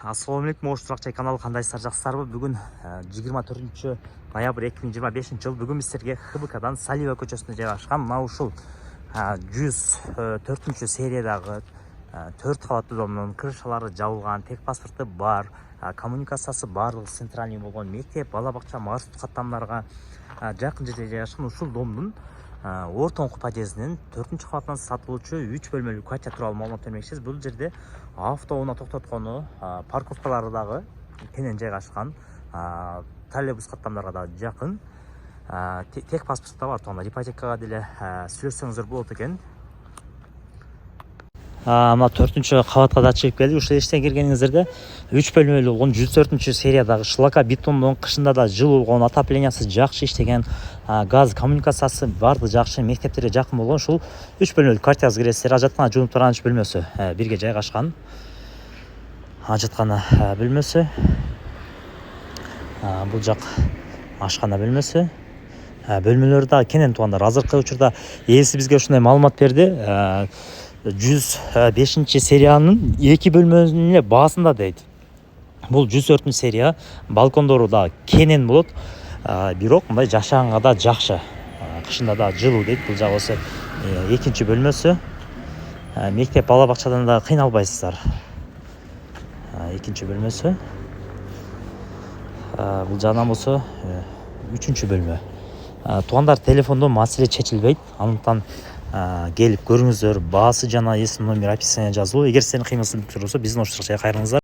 Assalamu алейкум, Ош Туракчай каналы кандайсыздар, жакшысыздарбы? Бүгүн 24 ноябрь 2025 жыл. Бүгүн биз силерге ХБКдан Салива көчөсүндө жайгашкан мына ушул 104 сериядагы 4 кабаттуу домдун крышалары жабылган, тек паспорты бар, коммуникациясы барлыгы центральный болгон мектеп, бала бакча, маршрут каттамдарга жакын жерде жайгашкан ушул домдун ортоңку подъездинин 4 кабатынан сатылуучу 3 бөлмөлүү квартира тууралуу маалымат бермекчисиз. Бул жерде автоунаа токтоткону, парковкалары дагы кенен жайгашкан, троллейбус каттамдарга да жакын, тек паспорт да бар. Тууганда ипотекага деле сүйлөшсөңүздөр болот экен. Мына 4-кабатка да чыгып келдик. Ушул эштен киргениңиздерде 3 бөлмөлүү болгон 104 сериядагы шлака бетондон, кышында да жылуу болгон, отоплениясы жакшы иштеген, газ коммуникациясы барды жакшы, мектептерге жакын болгон ушул 3 бөлмөлүү квартирага киресиздер. Ажаткана жуунуп турган бөлмөсү бирге жайгашкан. Ажаткана бөлмөсү. Бул жак ашкана бөлмөсү. Бөлмөлөр да кенен туугандар. Азыркы учурда ээси бизге ушундай маалымат берди. 105 сериянын 2 бөлмөнүн эле баасында дейт. Бул 104 серия, балкондору да кенен болот, бирок мындай жашаганга да жакшы. Кышында да жылуу дейт. Бул жагы болсо экинчи бөлмөсү. Мектеп, бала бакчадан да кыйналбайсыздар. Экинчи бөлмөсү. Бул жагынан болсо 3 бөлмө. Туугандар, телефондо маселе чечилбейт. Андыктан келип көрүңүздөр. Баасы жана эсим номер описание жазылуу. Эгер сени кыймылсыз болсо биздин Ош Туракчайга кайрылыңыздар.